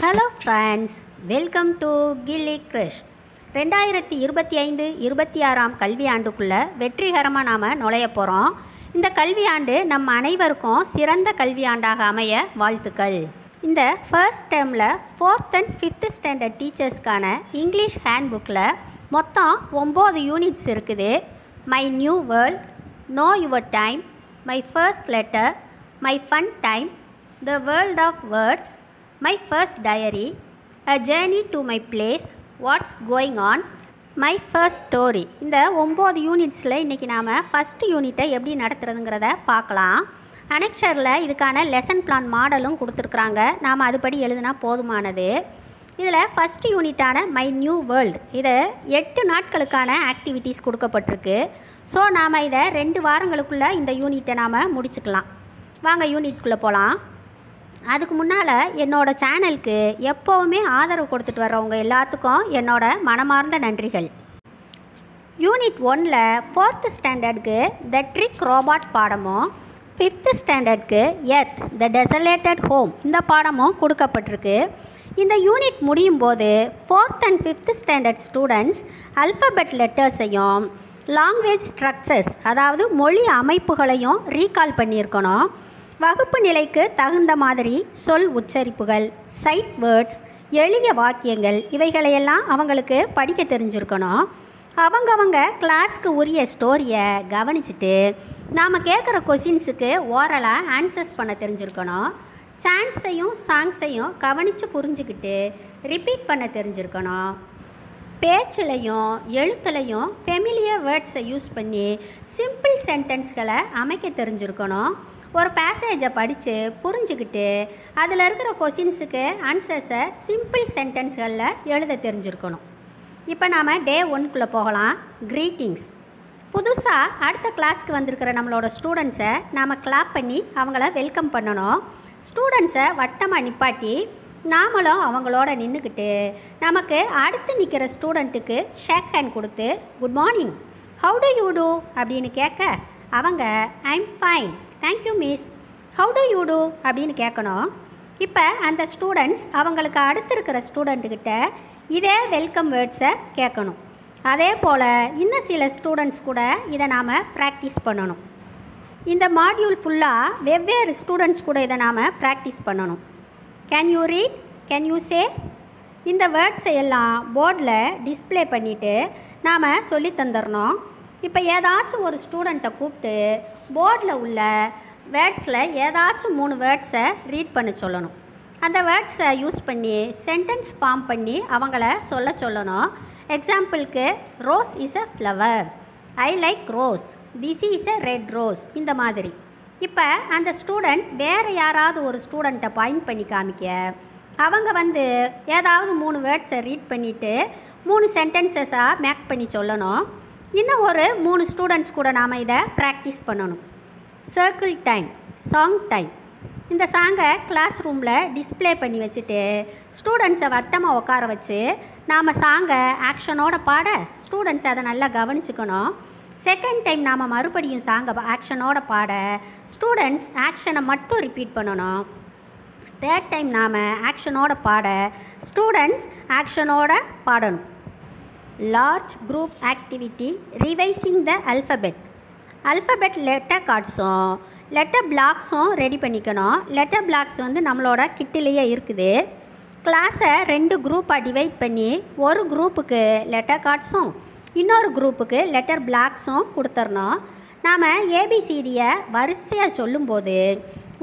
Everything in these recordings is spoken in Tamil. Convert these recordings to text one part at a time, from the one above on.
ஹலோ ஃப்ரெண்ட்ஸ், வெல்கம் டு கில்லி கிரிஷ். 2025-26 கல்வியாண்டுக்குள்ளே வெற்றிகரமாக நாம் நுழைய போகிறோம். இந்த கல்வியாண்டு நம் அனைவருக்கும் சிறந்த கல்வியாண்டாக அமைய வாழ்த்துக்கள். இந்த ஃபர்ஸ்ட் டேர்மில் 4th and 5th ஸ்டாண்டர்ட் டீச்சர்ஸ்க்கான இங்கிலீஷ் ஹேண்ட் புக்கில் மொத்தம் 9 யூனிட்ஸ் இருக்குது. My new world, know your time, my first letter, my fun time, the world of words, my first diary, a journey to my place, what's going on, my first story. இந்த 9 யூனிட்ஸில் இன்றைக்கி நாம் ஃபஸ்ட்டு யூனிட்டை எப்படி நடத்துகிறதுங்கிறத பார்க்கலாம். அனெக்ஷரில் இதுக்கான லெசன் பிளான் மாடலும் கொடுத்துருக்குறாங்க. நாம் அதுபடி எழுதினா போதுமானது. இதில் ஃபஸ்ட்டு யூனிட்டான மை நியூ வேர்ல்டு, இது 8 நாட்களுக்கான ஆக்டிவிட்டீஸ் கொடுக்கப்பட்டிருக்கு. ஸோ நாம் இதை 2 வாரங்களுக்குள்ளே இந்த யூனிட்டை நாம் முடிச்சுக்கலாம். வாங்க யூனிட்குள்ளே போகலாம். அதுக்கு முன்னால் என்னோடய சேனலுக்கு எப்போவுமே ஆதரவு கொடுத்துட்டு வர்றவங்க எல்லாத்துக்கும் என்னோட மனமார்ந்த நன்றிகள். யூனிட் 1ல் 4th ஸ்டாண்டர்டுக்கு த ட்ரிக் ரோபாட் பாடமும் 5th ஸ்டாண்டர்டுக்கு எர்த் த டெசலேட்டட் ஹோம் இந்த பாடமும் கொடுக்கப்பட்டிருக்கு. இந்த யூனிட் முடியும் போது 4th and 5th standard students alphabet லெட்டர்ஸையும் லாங்குவேஜ் ஸ்ட்ரக்சர்ஸ் அதாவது மொழி அமைப்புகளையும் ரீகால் பண்ணியிருக்கணும். வகுப்பு நிலைக்கு தகுந்த மாதிரி சொல் உச்சரிப்புகள், சைட் வேர்ட்ஸ், எளிய வாக்கியங்கள் இவைகளையெல்லாம் அவங்களுக்கு படிக்க தெரிஞ்சிருக்கணும். அவங்கவங்க கிளாஸ்க்கு உரிய ஸ்டோரியை கவனிச்சுட்டு நாம் கேட்குற கொஷின்ஸுக்கு ஓரலாக ஆன்சர்ஸ் பண்ண தெரிஞ்சிருக்கணும். சான்ஸையும் சாங்ஸையும் கவனித்து புரிஞ்சுக்கிட்டு ரிப்பீட் பண்ண தெரிஞ்சிருக்கணும். பேச்சிலையும் எழுத்துலையும் ஃபெமிலியர் வேர்ட்ஸை யூஸ் பண்ணி சிம்பிள் சென்டென்ஸ்களை அமைக்க தெரிஞ்சிருக்கணும். ஒரு பேசேஜை படித்து புரிஞ்சுக்கிட்டு அதில் இருக்கிற கொஷின்ஸுக்கு ஆன்சர்ஸை சிம்பிள் சென்டென்ஸ்களில் எழுத தெரிஞ்சிருக்கணும். இப்போ நாம் டே 1க்குள்ளே போகலாம். க்ரீட்டிங்ஸ். புதுசாக அடுத்த கிளாஸ்க்கு வந்திருக்கிற நம்மளோட ஸ்டூடெண்ட்ஸை நாம் கிளாப் பண்ணி அவங்கள வெல்கம் பண்ணணும். ஸ்டூடெண்ட்ஸை வட்டமாக நிப்பாட்டி நாமளும் அவங்களோட நின்றுக்கிட்டு நமக்கு அடுத்து நிற்கிற ஸ்டூடெண்ட்டுக்கு ஷேக் ஹேண்ட் கொடுத்து good morning, how do you do அப்படின்னு கேட்க அவங்க I'm fine, thank you miss, how do you do அப்படின்னு கேட்கணும். இப்போ அந்த ஸ்டூடெண்ட்ஸ் அவங்களுக்கு அடுத்து இருக்கிற ஸ்டூடெண்ட்டுக்கிட்ட இதே வெல்கம் வேர்ட்ஸை கேட்கணும். அதே போல் இன்னும் சில ஸ்டூடெண்ட்ஸ் கூட இதை நாம் ப்ராக்டிஸ் பண்ணணும். இந்த மாடியூல் ஃபுல்லாக வெவ்வேறு ஸ்டூடெண்ட்ஸ் கூட இதை நாம் ப்ராக்டிஸ் பண்ணணும். Can you read, can you say, இந்த வேர்ட்ஸை எல்லாம் போர்டில் டிஸ்பிளே பண்ணிவிட்டு நாம் சொல்லி தந்துடணும். இப்போ ஏதாச்சும் ஒரு ஸ்டூடெண்ட்டை கூப்பிட்டு போர்டில் உள்ள வேர்ட்ஸில் ஏதாச்சும் 3 வேர்ட்ஸை ரீட் பண்ண சொல்லணும். அந்த வேர்ட்ஸை யூஸ் பண்ணி சென்டென்ஸ் ஃபார்ம் பண்ணி அவங்கள சொல்லணும். எக்ஸாம்பிளுக்கு rose is a flower, I like rose, this is a red rose இந்த மாதிரி. இப்போ அந்த ஸ்டூடெண்ட் வேறு யாராவது ஒரு ஸ்டூடெண்ட்டை பாயிண்ட் பண்ணி காமிக்க அவங்க ஏதாவது 3 வேர்ட்ஸை ரீட் பண்ணிவிட்டு 3 சென்டென்சஸாக மேக் பண்ணி சொல்லணும். இன்னும் ஒரு 3 ஸ்டூடெண்ட்ஸ் கூட நாம் இதை ப்ராக்டிஸ் பண்ணணும். Circle time, song time. இந்த சாங்கை கிளாஸ் ரூமில் டிஸ்பிளே பண்ணி வச்சுட்டு ஸ்டூடெண்ட்ஸை வட்டமாக உட்கார வச்சு நாம் சாங்கை ஆக்ஷனோட பாட ஸ்டூடெண்ட்ஸ் அதை நல்லா கவனிச்சுக்கணும். செகண்ட் டைம் நாம் மறுபடியும் சாங்கை ஆக்ஷனோட பாட ஸ்டூடெண்ட்ஸ் ஆக்ஷனை மட்டும் ரிப்பீட் பண்ணணும். தேர்ட் டைம் நாம் ஆக்ஷனோட பாட ஸ்டூடெண்ட்ஸ் ஆக்ஷனோட பாடணும். லார்ஜ் குரூப் ஆக்டிவிட்டி ரிவைசிங் த அல்ஃபபெட் லெட்டர் கார்ட்ஸும் லெட்டர் பிளாக்ஸும் ரெடி பண்ணிக்கணும். லெட்டர் பிளாக்ஸ் நம்மளோட கிட்டிலேயே இருக்குது. கிளாஸை 2 குரூப்பாக டிவைட் பண்ணி ஒரு குரூப்புக்கு லெட்டர் கார்ட்ஸும் இன்னொரு குரூப்புக்கு லெட்டர் பிளாக்ஸும் கொடுத்துடணும். நாம் ஏபிசிடியை வரிசையாக சொல்லும்போது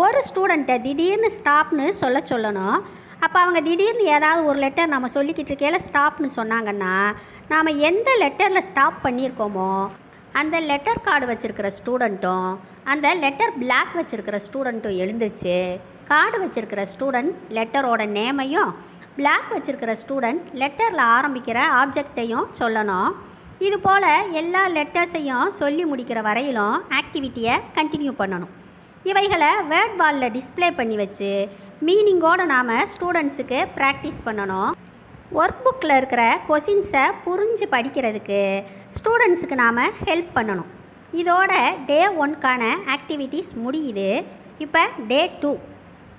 ஒரு ஸ்டூடெண்ட்டை திடீர்னு ஸ்டாப்னு சொல்லணும். அப்போ அவங்க திடீர்னு ஏதாவது ஒரு லெட்டர் நம்ம சொல்லிக்கிட்டு இருக்கையில் ஸ்டாப்னு சொன்னாங்கன்னா நாம் எந்த லெட்டரில் ஸ்டாப் பண்ணியிருக்கோமோ அந்த லெட்டர் கார்டு வச்சுருக்கிற ஸ்டூடெண்ட்டும் அந்த லெட்டர் பிளாக் வச்சுருக்கிற ஸ்டூடெண்ட்டும் எழுந்துச்சு கார்டு வச்சுருக்கிற ஸ்டூடெண்ட் லெட்டரோட நேமையும் பிளாக் வச்சுருக்கிற ஸ்டூடெண்ட் லெட்டரில் ஆரம்பிக்கிற ஆப்ஜெக்டையும் சொல்லணும். இது போல் எல்லா லெட்டர்ஸையும் சொல்லி முடிக்கிற வரையிலும் ஆக்டிவிட்டியை கண்டினியூ பண்ணணும். இவைகளை வேர்ட் வாலில் டிஸ்பிளே பண்ணி வச்சு மீனிங்கோடு நாம் ஸ்டூடெண்ட்ஸுக்கு ப்ராக்டிஸ் பண்ணணும். ஒர்க் புக்கில் இருக்கிற கொஷின்ஸை புரிஞ்சு படிக்கிறதுக்கு ஸ்டூடெண்ட்ஸுக்கு நாம் ஹெல்ப் பண்ணணும். இதோட டே 1க்கான ஆக்டிவிட்டீஸ் முடியுது. இப்போ day 2.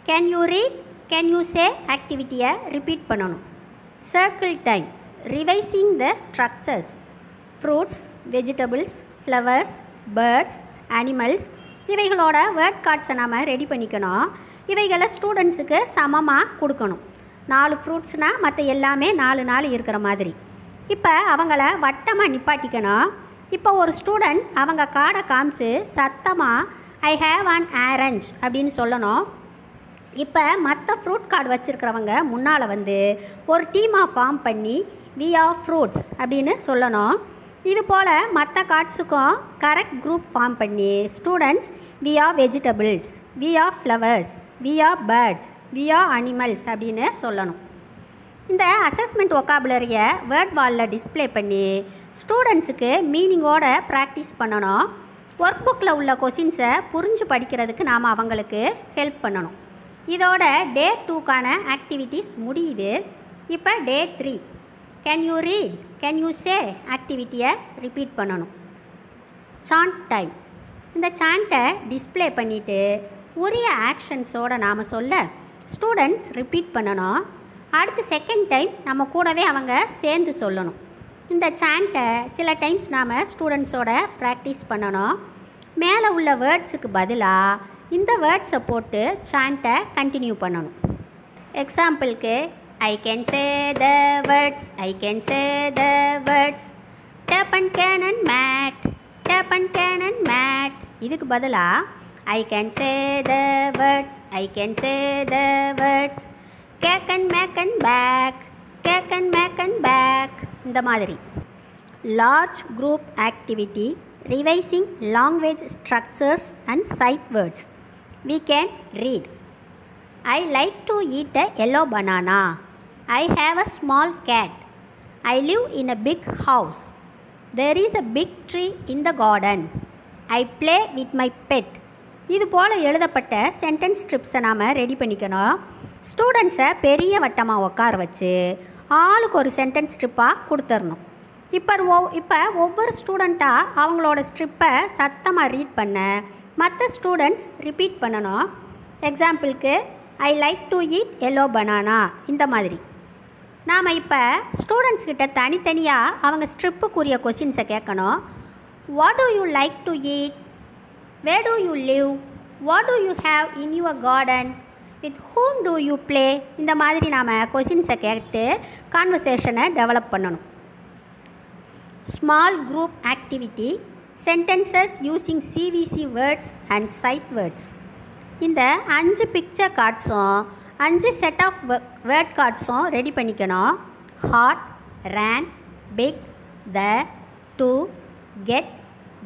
Can you read, can you say ஆக்டிவிட்டியை ரிப்பீட் பண்ணணும். Circle time revising the structures. Fruits, vegetables, flowers, birds, animals இவைகளோட வேர்ட் கார்ட்ஸை நாம் ரெடி பண்ணிக்கணும். இவைகளை ஸ்டூடெண்ட்ஸுக்கு சமமாக கொடுக்கணும். 4 ஃப்ரூட்ஸ்னால் மற்ற எல்லாமே 4 இருக்கிற மாதிரி. இப்போ அவங்கள வட்டமாக நிப்பாட்டிக்கணும். இப்போ ஒரு ஸ்டூடெண்ட் அவங்க கார்டை காமிச்சு சத்தமாக ஐ ஹேவ் அன் ஆரஞ்ச் அப்படின்னு சொல்லணும். இப்போ மற்ற ஃப்ரூட் கார்டு வச்சுருக்கிறவங்க முன்னால் வந்து ஒரு டீமாக ஃபார்ம் பண்ணி வி ஆர் ஃப்ரூட்ஸ் அப்படின்னு சொல்லணும். இது போல் மற்ற கார்ட்ஸுக்கும் கரெக்ட் குரூப் ஃபார்ம் பண்ணி students we are vegetables, we are flowers, we are birds, we are animals அப்படின்னு சொல்லணும். இந்த அசஸ்மெண்ட் ஒக்காபுலரியை வேர்ட் வாலில் டிஸ்பிளே பண்ணி ஸ்டூடெண்ட்ஸுக்கு மீனிங்கோட ப்ராக்டிஸ் பண்ணணும். ஒர்க் புக்கில் உள்ள கொஷின்ஸை புரிஞ்சு படிக்கிறதுக்கு நாம் அவங்களுக்கு ஹெல்ப் பண்ணணும். இதோட டே 2க்கான ஆக்டிவிட்டீஸ் முடியுது. இப்போ day 3 can you read, can you say ஆக்டிவிட்டியை ரிப்பீட் பண்ணணும். Sand time. இந்த சாண்ட்டை டிஸ்பிளே பண்ணிவிட்டு உரிய ஆக்ஷன்ஸோடு நாம் சொல்ல ஸ்டூடெண்ட்ஸ் ரிப்பீட் பண்ணணும். அடுத்து செகண்ட் டைம் நம்ம கூடவே அவங்க சேர்ந்து சொல்லணும். இந்த சாண்ட்டை சில டைம்ஸ் நாம் ஸ்டூடெண்ட்ஸோட ப்ராக்டிஸ் பண்ணணும். மேலே உள்ள வேர்ட்ஸுக்கு பதிலாக இந்த வேர்ட்ஸை போட்டு சாண்ட்டை கண்டினியூ பண்ணணும். எக்ஸாம்பிளுக்கு I can say the words, I can say the words, tap and can and mat, tap and can and mat. இதுக்கு பதிலாக I can say the words, I can say the words, cake and mac and back, cake and mac and back. இந்த மாதிரி. Large group activity revising language structures and sight words. We can read. I like to eat a yellow banana. I have a small cat. I live in a big house. There is a big tree in the garden. I play with my pet. இது போல் எழுதப்பட்ட சென்டென்ஸ் ஸ்ட்ரிப்ஸை நாம் ரெடி பண்ணிக்கணும். ஸ்டூடெண்ட்ஸை பெரிய வட்டமாக உட்கார வச்சு ஆளுக்கு ஒரு சென்டென்ஸ் ஸ்ட்ரிப்பாக கொடுத்துடணும். இப்போ ஒவ்வொரு ஸ்டூடெண்ட்டாக அவங்களோட ஸ்ட்ரிப்பை சத்தமாக ரீட் பண்ண மற்ற ஸ்டூடெண்ட்ஸ் ரிப்பீட் பண்ணணும். எக்ஸாம்பிளுக்கு I like to eat yellow banana இந்த மாதிரி. நாம் இப்போ ஸ்டூடெண்ட்ஸ் கிட்ட தனித்தனியாக அவங்க ஸ்ட்ரிப்புக்குரிய கொஷின்ஸை கேட்கணும். What do you like to eat, where do you live, what do you have in your garden, with whom do you play இந்த மாதிரி நாம் கொஷின்ஸை கேட்டு கான்வர்சேஷனை டெவலப் பண்ணணும். Small group activity sentences using CVC words and sight words. இந்த 5 பிக்சர் கார்ட்ஸும் 5 செட் ஆஃப் வேர்ட் கார்ட்ஸும் ரெடி பண்ணிக்கணும். Hot, ran, big, the, to, get,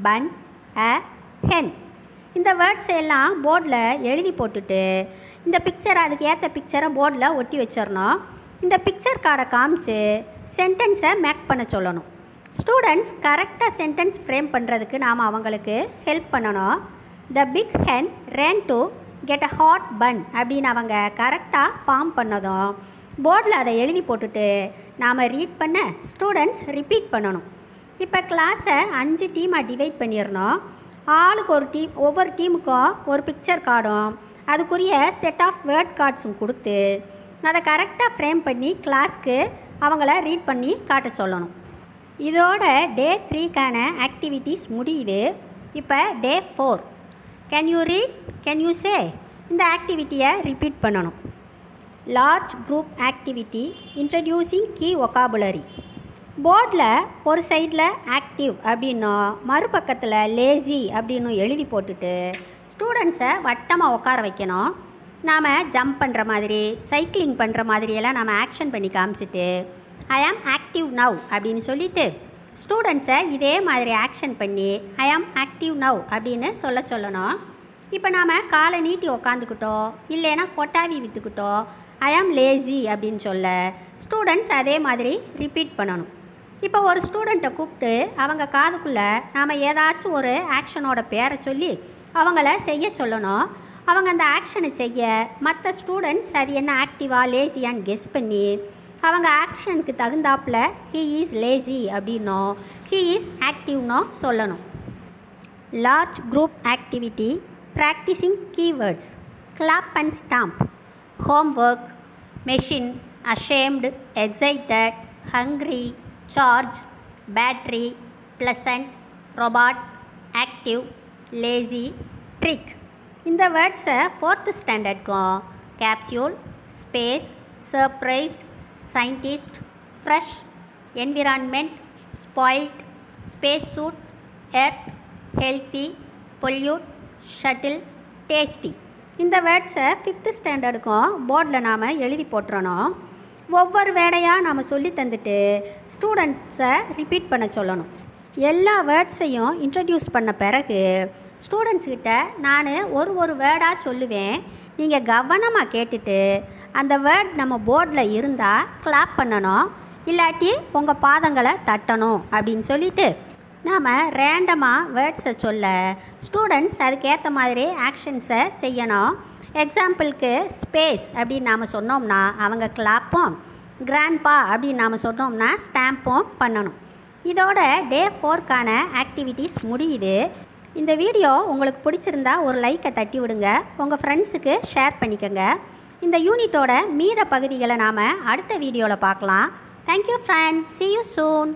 bun, a, hen. இந்த வேர்ட்ஸ் எல்லாம் போர்டில் எழுதி போட்டுட்டு இந்த பிக்சரை அதுக்கு ஏற்ற பிக்சரை போர்டில் ஒட்டி வச்சிடணும். இந்த பிக்சர் கார்டை காமிச்சு சென்டென்ஸை மேக் பண்ண சொல்லணும். ஸ்டூடெண்ட்ஸ் கரெக்டாக சென்டென்ஸ் ஃப்ரேம் பண்ணுறதுக்கு நாம் அவங்களுக்கு ஹெல்ப் பண்ணணும். The big hen ran to get a hot bun அப்படின்னு அவங்க கரெக்டாக ஃபார்ம் பண்ணதும் போர்டில் அதை எழுதி போட்டுட்டு நாம் ரீட் பண்ண ஸ்டூடெண்ட்ஸ் ரிப்பீட் பண்ணணும். இப்போ கிளாஸை 5 டீமாக டிவைட் பண்ணிடணும். ஆளுக்கு ஒரு டீம், ஒவ்வொரு டீமுக்கும் ஒரு பிக்சர் கார்டும் அதுக்குரிய செட் ஆஃப் வேர்ட் கார்ட்ஸும் கொடுத்து அதை கரெக்டாக ஃப்ரேம் பண்ணி கிளாஸ்க்கு அவங்கள ரீட் பண்ணி காட்ட சொல்லணும். இதோட டே 3க்கான ஆக்டிவிட்டீஸ் முடியுது. இப்போ day 4 can you read, can you say இந்த ஆக்டிவிட்டியை ரிப்பீட் பண்ணணும். Large group activity introducing key vocabulary. போர்டில் ஒரு சைடில் ஆக்டிவ் அப்படின்னும் மறுபக்கத்தில் லேசி அப்படின்னும் எழுதி போட்டுட்டு ஸ்டூடெண்ட்ஸை வட்டமாக உட்கார வைக்கணும். நாம் ஜம்ப் பண்ணுற மாதிரி, சைக்கிளிங் பண்ணுற மாதிரியெல்லாம் நாம் ஆக்ஷன் பண்ணி காமிச்சிட்டு ஐ ஆம் ஆக்டிவ் நவ் அப்படின்னு சொல்லிவிட்டு ஸ்டூடெண்ட்ஸை இதே மாதிரி ஆக்ஷன் பண்ணி ஐ ஆம் ஆக்டிவ் நவ் அப்படின்னு சொல்லணும். இப்போ நாம் காலை நீட்டி உக்காந்துக்கிட்டோம், இல்லைன்னா கொட்டாவி விற்றுக்கிட்டோம் ஐ ஆம் லேசி அப்படின்னு சொல்ல ஸ்டூடெண்ட்ஸ் அதே மாதிரி ரிப்பீட் பண்ணணும். இப்போ ஒரு ஸ்டூடெண்ட்டை கூப்பிட்டு அவங்க காதுக்குள்ளே நாம் ஏதாச்சும் ஒரு ஆக்ஷனோட பேரை சொல்லி அவங்கள செய்ய சொல்லணும். அவங்க அந்த ஆக்ஷனை செய்ய மற்ற ஸ்டூடெண்ட்ஸ் அது என்ன ஆக்டிவாக லேசியான்னு கெஸ் பண்ணி அவங்க ஆக்ஷனுக்கு தகுந்தாப்பில் ஹீ இஸ் லேசி அப்படின்னோ ஹீ இஸ் ஆக்டிவ்னோ சொல்லணும். Large group activity practising keywords. Clap and stamp. homework, machine, ashamed, excited, hungry, charge, battery, pleasant, robot, active, lazy, trick. இந்த வேர்ட்ஸை 4th ஸ்டாண்டர்ட்க்கும் capsule, space, surprised, scientist, fresh, environment, spoiled, spacesuit, earth, healthy, pollute, shuttle, tasty. இந்த வேர்ட்ஸை 5th ஸ்டாண்டர்டுக்கும் போர்டில் நாம் எழுதி போட்டுறணும். ஒவ்வொரு வேர்டையாக நாம் சொல்லி தந்துட்டு ஸ்டூடெண்ட்ஸை ரிப்பீட் பண்ண சொல்லணும். எல்லா வேர்ட்ஸையும் இன்ட்ரடியூஸ் பண்ண பிறகு ஸ்டூடெண்ட்ஸ்கிட்ட நான் ஒரு வேர்டாக சொல்லுவேன். நீங்கள் கவனமாக கேட்டுட்டு அந்த வேர்ட் நம்ம போர்டில் இருந்தால் கிளாப் பண்ணணும், இல்லாட்டி உங்கள் பாதங்களை தட்டணும் அப்படின்னு சொல்லிவிட்டு நாம் ரேண்டமாக வேர்ட்ஸை சொல்ல ஸ்டூடெண்ட்ஸ் அதுக்கேற்ற மாதிரி ஆக்ஷன்ஸை செய்யணும். எக்ஸாம்பிளுக்கு ஸ்பேஸ் அப்படின்னு நாம் சொன்னோம்னா அவங்க கிளாப்பும், கிராண்ட்பா அப்படின்னு நாம் சொன்னோம்னா ஸ்டாம்பும் பண்ணணும். இதோட டே 4க்கான ஆக்டிவிட்டீஸ் முடியுது. இந்த வீடியோ உங்களுக்கு பிடிச்சிருந்தா ஒரு லைக்கை தட்டி விடுங்க, உங்கள் ஃப்ரெண்ட்ஸுக்கு ஷேர் பண்ணிக்கோங்க. இந்த யூனிட்டோட மீத பகுதிகளை நாம் அடுத்த வீடியோவில் பார்க்கலாம். Thank you friends, see you soon.